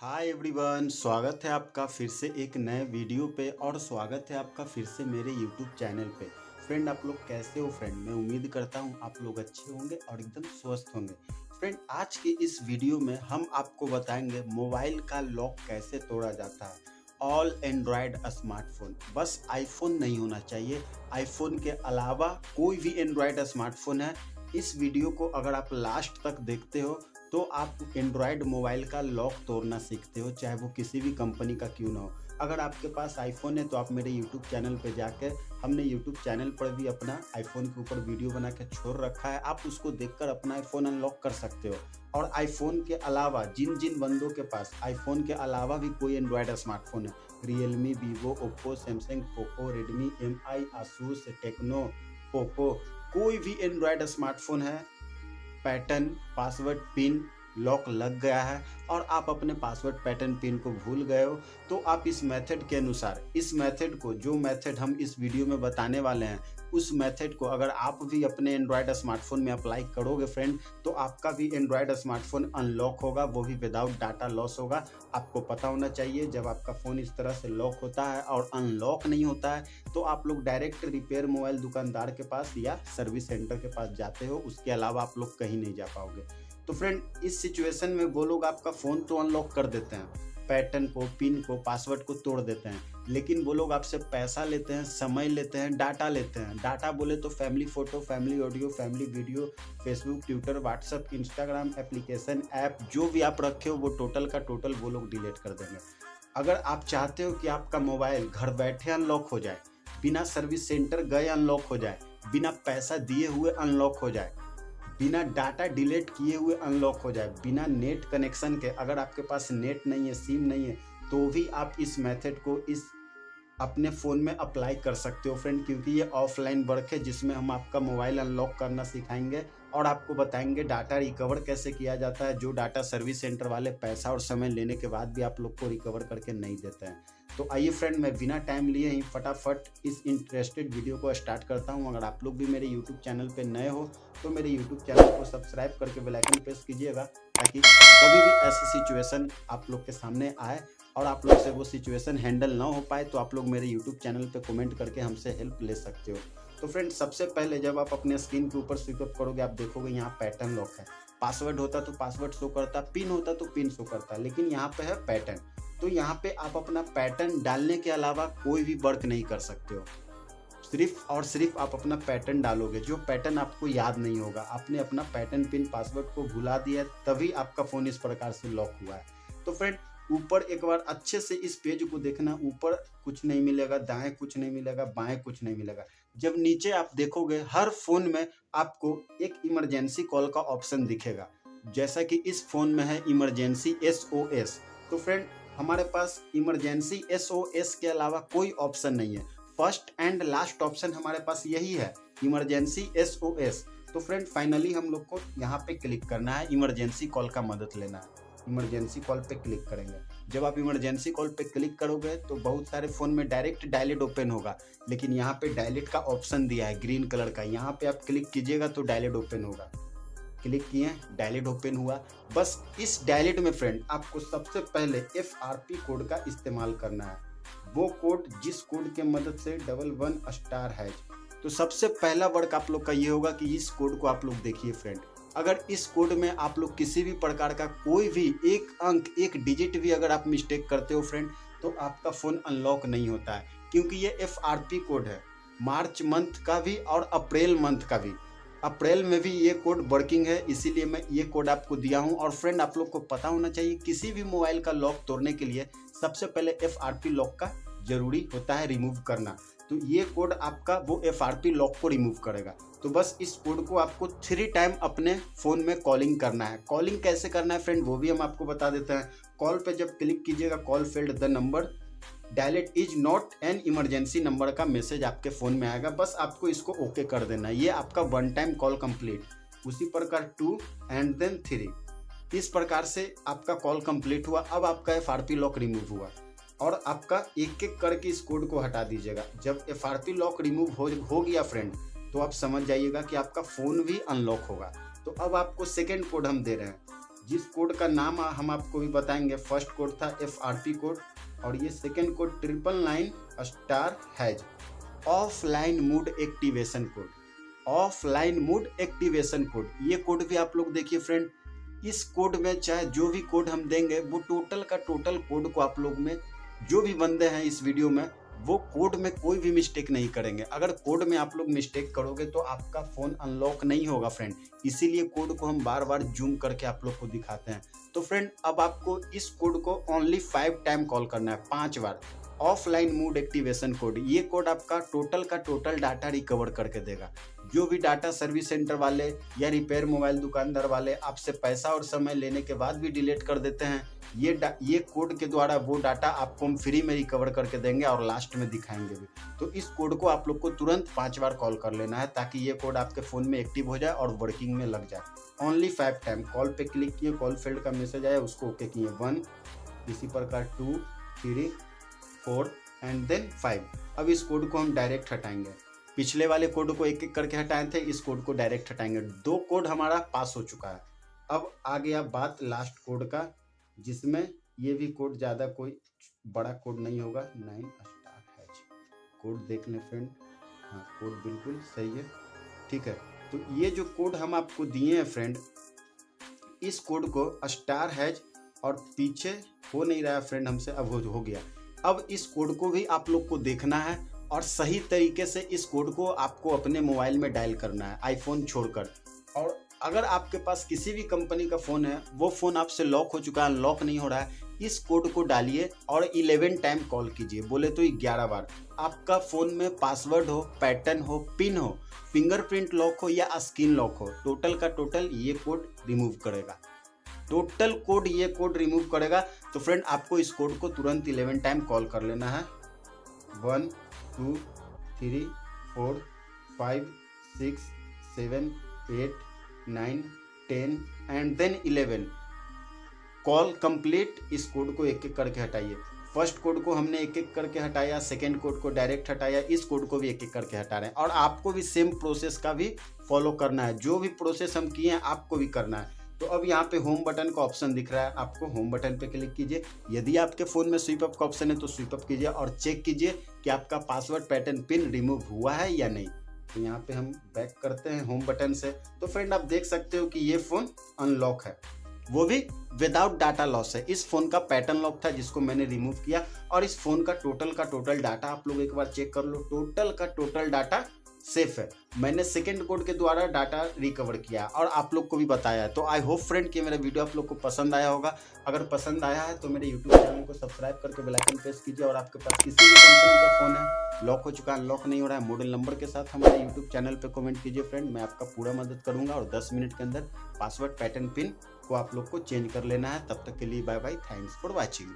Hi everyone, स्वागत है आपका फिर से एक नए वीडियो पे और स्वागत है आपका फिर से मेरे यूट्यूब चैनल पे। फ्रेंड, आप लोग कैसे हो? फ्रेंड, मैं उम्मीद करता हूँ आप लोग अच्छे होंगे और एकदम स्वस्थ होंगे। फ्रेंड, आज की इस वीडियो में हम आपको बताएंगे मोबाइल का लॉक कैसे तोड़ा जाता है। ऑल एंड्रॉयड स्मार्टफोन, बस आईफोन नहीं होना चाहिए, आईफोन के अलावा कोई भी एंड्रॉयड स्मार्टफोन है। इस वीडियो को अगर आप लास्ट तक देखते हो तो आप एंड्रॉयड मोबाइल का लॉक तोड़ना सीखते हो, चाहे वो किसी भी कंपनी का क्यों ना हो। अगर आपके पास आईफोन है तो आप मेरे यूट्यूब चैनल पे जाकर, हमने यूट्यूब चैनल पर भी अपना आईफोन के ऊपर वीडियो बना के छोड़ रखा है, आप उसको देखकर अपना आईफोन अनलॉक कर सकते हो। और आईफोन के अलावा जिन जिन बंदों के पास आईफोन के अलावा भी कोई एंड्रॉयड स्मार्टफोन है, Realme, Vivo, Oppo, Samsung, Poco, Redmi, MI, Asus, Tecno, Poco, कोई भी एंड्रॉयड स्मार्टफोन है, पैटर्न, पासवर्ड, पिन लॉक लग गया है और आप अपने पासवर्ड, पैटर्न, पिन को भूल गए हो, तो आप इस मेथड के अनुसार, इस मेथड को, जो मेथड हम इस वीडियो में बताने वाले हैं, उस मेथड को अगर आप भी अपने एंड्रॉयड स्मार्टफोन में अप्लाई करोगे फ्रेंड, तो आपका भी एंड्रॉयड स्मार्टफोन अनलॉक होगा, वो भी विदाउट डाटा लॉस होगा। आपको पता होना चाहिए, जब आपका फ़ोन इस तरह से लॉक होता है और अनलॉक नहीं होता है तो आप लोग डायरेक्ट रिपेयर मोबाइल दुकानदार के पास या सर्विस सेंटर के पास जाते हो, उसके अलावा आप लोग कहीं नहीं जा पाओगे। तो फ्रेंड, इस सिचुएशन में वो लोग आपका फ़ोन तो अनलॉक कर देते हैं, पैटर्न को, पिन को, पासवर्ड को तोड़ देते हैं, लेकिन वो लोग आपसे पैसा लेते हैं, समय लेते हैं, डाटा लेते हैं। डाटा बोले तो family photo, family audio, family video, Facebook, Twitter, WhatsApp, Instagram, application, app जो भी आप रखे हो वो टोटल का टोटल वो लोग डिलीट कर देंगे। अगर आप चाहते हो कि आपका मोबाइल घर बैठे अनलॉक हो जाए, बिना सर्विस सेंटर गए अनलॉक हो जाए, बिना पैसा दिए हुए अनलॉक हो जाए, बिना डाटा डिलीट किए हुए अनलॉक हो जाए, बिना नेट कनेक्शन के, अगर आपके पास नेट नहीं है, सिम नहीं है, तो भी आप इस मेथड को इस अपने फ़ोन में अप्लाई कर सकते हो फ्रेंड, क्योंकि ये ऑफलाइन वर्क है जिसमें हम आपका मोबाइल अनलॉक करना सिखाएंगे और आपको बताएंगे डाटा रिकवर कैसे किया जाता है, जो डाटा सर्विस सेंटर वाले पैसा और समय लेने के बाद भी आप लोग को रिकवर करके नहीं देते हैं। तो आइए फ्रेंड, मैं बिना टाइम लिए ही फटाफट इस इंटरेस्टेड वीडियो को स्टार्ट करता हूं। अगर आप लोग भी मेरे यूट्यूब चैनल पे नए हो तो मेरे यूट्यूब चैनल को सब्सक्राइब करके बेल आइकन प्रेस कीजिएगा, ताकि कभी भी ऐसी सिचुएशन आप लोग के सामने आए और आप लोग से वो सिचुएशन हैंडल ना हो पाए तो आप लोग मेरे यूट्यूब चैनल पे कमेंट करके हमसे हेल्प ले सकते हो। तो फ्रेंड, सबसे पहले जब आप अपने स्क्रीन के ऊपर स्विप अप करोगे, आप देखोगे यहाँ पैटर्न लॉक है। पासवर्ड होता तो पासवर्ड शो करता, पिन होता तो पिन शो करता, लेकिन यहाँ पे है पैटर्न। तो यहाँ पे आप अपना पैटर्न डालने के अलावा कोई भी वर्क नहीं कर सकते हो। सिर्फ और सिर्फ आप अपना पैटर्न डालोगे, जो पैटर्न आपको याद नहीं होगा। आपने अपना पैटर्न, पिन, पासवर्ड को भुला दिया, तभी आपका फ़ोन इस प्रकार से लॉक हुआ है। तो फ्रेंड, ऊपर एक बार अच्छे से इस पेज को देखना, ऊपर कुछ नहीं मिलेगा, दाएं कुछ नहीं मिलेगा, बाएं कुछ नहीं मिलेगा। जब नीचे आप देखोगे, हर फ़ोन में आपको एक इमरजेंसी कॉल का ऑप्शन दिखेगा, जैसा कि इस फ़ोन में है इमरजेंसी SOS। तो फ्रेंड, हमारे पास इमरजेंसी SOS के अलावा कोई ऑप्शन नहीं है। फर्स्ट एंड लास्ट ऑप्शन हमारे पास यही है, इमरजेंसी SOS। तो फ्रेंड, फाइनली हम लोग को यहाँ पे क्लिक करना है, इमरजेंसी कॉल का मदद लेना है। इमरजेंसी कॉल पे क्लिक करेंगे। जब आप इमरजेंसी कॉल पे क्लिक करोगे तो बहुत सारे फ़ोन में डायरेक्ट डायलेट ओपन होगा, लेकिन यहाँ पे डायलेट का ऑप्शन दिया है ग्रीन कलर का, यहाँ पे आप क्लिक कीजिएगा तो डायलेट ओपन होगा। क्लिक किए, डायलेट ओपन हुआ। बस इस डायलेट में फ्रेंड आपको सबसे पहले FRP कोड का इस्तेमाल करना है, वो कोड जिस कोड के मदद से 11 है। तो सबसे पहला वर्क आप लोग का ये होगा कि इस कोड को आप लोग देखिए फ्रेंड। अगर इस कोड में आप लोग किसी भी प्रकार का कोई भी एक अंक, एक डिजिट भी अगर आप मिस्टेक करते हो फ्रेंड, तो आपका फ़ोन अनलॉक नहीं होता है, क्योंकि ये FRP कोड है, मार्च मंथ का भी और अप्रैल मंथ का भी। अप्रैल में भी ये कोड वर्किंग है, इसीलिए मैं ये कोड आपको दिया हूँ। और फ्रेंड, आप लोग को पता होना चाहिए, किसी भी मोबाइल का लॉक तोड़ने के लिए सबसे पहले FRP लॉक का जरूरी होता है रिमूव करना। तो ये कोड आपका वो FRP लॉक को रिमूव करेगा। तो बस इस कोड को आपको 3 टाइम अपने फ़ोन में कॉलिंग करना है। कॉलिंग कैसे करना है फ्रेंड, वो भी हम आपको बता देते हैं। कॉल पे जब क्लिक कीजिएगा, call failed the number, dilate is not an emergency number का मैसेज आपके फ़ोन में आएगा। बस आपको इसको ओके कर देना है, ये आपका 1 टाइम कॉल कंप्लीट। उसी प्रकार 2 एंड देन 3, इस प्रकार से आपका कॉल कंप्लीट हुआ। अब आपका FRP लॉक रिमूव हुआ और आपका एक एक करके इस कोड को हटा दीजिएगा। जब FRP लॉक रिमूव हो गया फ्रेंड, तो आप समझ जाइएगा कि आपका फ़ोन भी अनलॉक होगा। तो अब आपको सेकेंड कोड हम दे रहे हैं, जिस कोड का नाम हम आपको भी बताएंगे। फर्स्ट कोड था FRP कोड और ये second code 999*#। Offline mode activation code, offline mode activation code, ये कोड भी आप लोग देखिए फ्रेंड। इस कोड में चाहे जो भी कोड हम देंगे वो टोटल का टोटल कोड को आप लोग में जो भी बंदे हैं इस वीडियो में वो कोड में कोई भी मिस्टेक नहीं करेंगे। अगर कोड में आप लोग मिस्टेक करोगे तो आपका फ़ोन अनलॉक नहीं होगा फ्रेंड। इसीलिए कोड को हम बार बार जूम करके आप लोग को दिखाते हैं। तो फ्रेंड अब आपको इस कोड को ओनली 5 टाइम कॉल करना है, 5 बार। ऑफलाइन मोड एक्टिवेशन कोड, ये कोड आपका टोटल का टोटल डाटा रिकवर करके देगा। जो भी डाटा सर्विस सेंटर वाले या रिपेयर मोबाइल दुकानदार वाले आपसे पैसा और समय लेने के बाद भी डिलीट कर देते हैं, ये कोड के द्वारा वो डाटा आपको हम फ्री में रिकवर करके देंगे और लास्ट में दिखाएंगे भी। तो इस कोड को आप लोग को तुरंत 5 बार कॉल कर लेना है ताकि ये कोड आपके फ़ोन में एक्टिव हो जाए और वर्किंग में लग जाए। ओनली 5 टाइम कॉल पे क्लिक किए, कॉल फेल्ड का मैसेज आया, उसको ओके किए 1, इसी प्रकार 2, 3, 4 एंड देन 5। अब इस कोड को हम डायरेक्ट हटाएंगे। पिछले वाले कोड को एक एक करके हटाए थे, इस कोड को डायरेक्ट हटाएंगे। 2 कोड हमारा पास हो चुका है। अब आ गया बात लास्ट कोड का, जिसमें ये भी कोड ज़्यादा कोई बड़ा कोड नहीं होगा। 9*#। कोड देख लें फ्रेंड, हाँ कोड बिल्कुल सही है, ठीक है। तो ये जो कोड हम आपको दिए हैं फ्रेंड, इस कोड को *#, और पीछे हो नहीं रहा है फ्रेंड हमसे, अब हो गया। अब इस कोड को भी आप लोग को देखना है और सही तरीके से इस कोड को आपको अपने मोबाइल में डायल करना है, आईफोन छोड़कर। और अगर आपके पास किसी भी कंपनी का फ़ोन है, वो फ़ोन आपसे लॉक हो चुका है, अनलॉक नहीं हो रहा है, इस कोड को डालिए और 11 टाइम कॉल कीजिए, बोले तो 11 बार। आपका फ़ोन में पासवर्ड हो, पैटर्न हो, पिन हो, फिंगरप्रिंट लॉक हो या स्क्रीन लॉक हो, टोटल का टोटल ये कोड रिमूव करेगा। टोटल कोड ये कोड रिमूव करेगा। तो फ्रेंड आपको इस कोड को तुरंत 11 टाइम कॉल कर लेना है। 1, 2, 3, 4, 5, 6, 7, 8, 9, 10 एंड देन 11। Call complete. इस कोड को एक एक करके हटाइए। फर्स्ट कोड को हमने एक एक करके हटाया, सेकेंड कोड को डायरेक्ट हटाया, इस कोड को भी एक एक करके हटा रहे हैं। और आपको भी सेम प्रोसेस का भी फॉलो करना है, जो भी प्रोसेस हम किए हैं आपको भी करना है। तो अब यहाँ पे होम बटन का ऑप्शन दिख रहा है, आपको होम बटन पे क्लिक कीजिए। यदि आपके फ़ोन में स्वीप अप का ऑप्शन है तो स्वीप अप कीजिए और चेक कीजिए कि आपका पासवर्ड, पैटर्न, पिन रिमूव हुआ है या नहीं। तो यहाँ पे हम बैक करते हैं होम बटन से। तो फ्रेंड आप देख सकते हो कि ये फ़ोन अनलॉक है, वो भी विदाउट डाटा लॉस है। इस फ़ोन का पैटर्न लॉक था जिसको मैंने रिमूव किया, और इस फ़ोन का टोटल डाटा आप लोग एक बार चेक कर लो, टोटल का टोटल डाटा सेफ है। मैंने सेकेंड कोड के द्वारा डाटा रिकवर किया और आप लोग को भी बताया है। तो आई होप फ्रेंड कि मेरा वीडियो आप लोग को पसंद आया होगा। अगर पसंद आया है तो मेरे यूट्यूब चैनल को सब्सक्राइब करके बेल आइकन प्रेस कीजिए। और आपके पास किसी भी कंपनी का फ़ोन है, लॉक हो चुका है, अनलॉक नहीं हो रहा है, मॉडल नंबर के साथ हमारे यूट्यूब चैनल पर कमेंट कीजिए फ्रेंड, मैं आपका पूरा मदद करूँगा। और 10 मिनट के अंदर पासवर्ड, पैटर्न, पिन को आप लोग को चेंज कर लेना है। तब तक के लिए bye bye, thanks for watching.